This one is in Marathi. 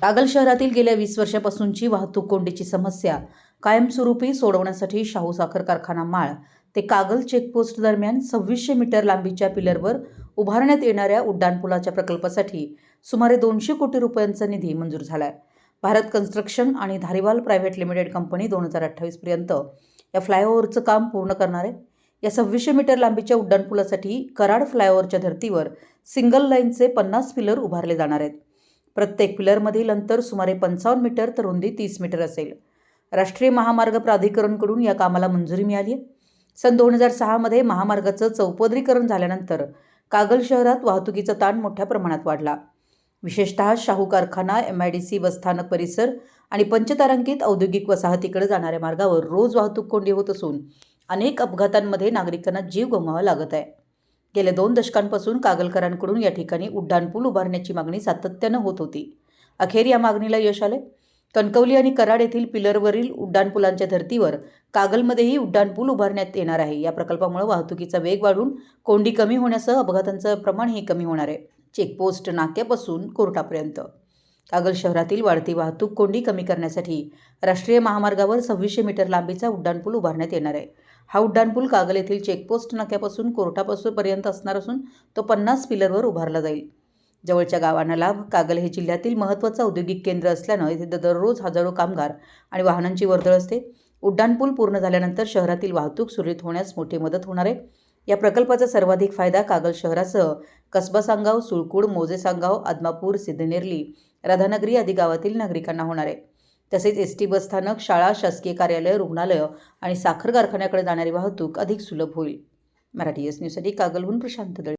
कागल शहरातील गेल्या 20 वर्षापासूनची वाहतूक कोंडीची समस्या कायमस्वरूपी सोडवण्यासाठी शाहू साखर कारखाना माळ ते कागल चेकपोस्ट दरम्यान 2600 मीटर लांबीच्या पिलरवर उभारण्यात येणाऱ्या उड्डाणपुलाच्या प्रकल्पासाठी सुमारे 200 कोटी रुपयांचा निधी मंजूर झाला आहे. भारत कन्स्ट्रक्शन आणि धारीवाल प्रायव्हेट लिमिटेड कंपनी 2028 पर्यंत या फ्लायओव्हरचं काम पूर्ण करणार आहे. या 2600 मीटर लांबीच्या उड्डाणपुलासाठी कराड फ्लायओव्हरच्या धर्तीवर सिंगल लाईनचे 50 पिलर उभारले जाणार आहेत. प्रत्येक पिलरमधील अंतर सुमारे 55 मीटर तर रुंदी 30 मीटर असेल. राष्ट्रीय महामार्ग प्राधिकरणकडून या कामाला मंजुरी मिळाली आहे. सन 2006 मध्ये महामार्गाचं चौपदरीकरण झाल्यानंतर कागल शहरात वाहतुकीचा ताण मोठ्या प्रमाणात वाढला. विशेषतः शाहू कारखाना, MIDC बसस्थानक परिसर आणि पंचतारांकित औद्योगिक वसाहतीकडे जाणाऱ्या मार्गावर रोज वाहतूक कोंडी होत असून अनेक अपघातांमध्ये नागरिकांना जीव गमवावा लागत आहे. गेल्या 2 दशकांपासून कागलकरांकडून या ठिकाणी उड्डाणपूल उभारण्याची मागणी सातत्यानं होत होती. अखेर या मागणीला यश आले. कणकवली आणि कराड येथील पिलरवरील उड्डाणपुलांच्या धर्तीवर कागलमध्येही उड्डाणपूल उभारण्यात येणार आहे. या प्रकल्पामुळे वाहतुकीचा वेग वाढून कोंडी कमी होण्यासह अपघातांचं प्रमाणही कमी होणार आहे. चेकपोस्ट नाक्यापासून कोर्टापर्यंत कागल शहरातील वाढती वाहतूक कोंडी कमी करण्यासाठी राष्ट्रीय महामार्गावर 2600 मीटर लांबीचा उड्डाणपूल उभारण्यात येणार आहे. हा उड्डाणपूल कागल येथील चेकपोस्ट नाक्यापासून कोर्टापर्यंत असणार असून तो 50 पिलरवर उभारला जाईल. जवळच्या गावांना लाभ. कागल हे जिल्ह्यातील महत्त्वाचं औद्योगिक केंद्र असल्यानं येथे दररोज हजारो कामगार आणि वाहनांची वर्दळ असते. उड्डाणपूल पूर्ण झाल्यानंतर शहरातील वाहतूक सुरळीत होण्यास मोठी मदत होणार आहे. या प्रकल्पाचा सर्वाधिक फायदा कागल शहरासह कसबा सांगाव, सुळकूड, मोजे सांगाव, आदमापूर, सिद्धनेरली, राधानगरी आदी गावातील नागरिकांना होणार आहे. तसेच ST बसस्थानक, शाळा, शासकीय कार्यालय, रुग्णालय आणि साखर कारखान्याकडे जाणारी वाहतूक अधिक सुलभ होईल. मराठी न्यूजसाठी कागलहून प्रशांत दळे.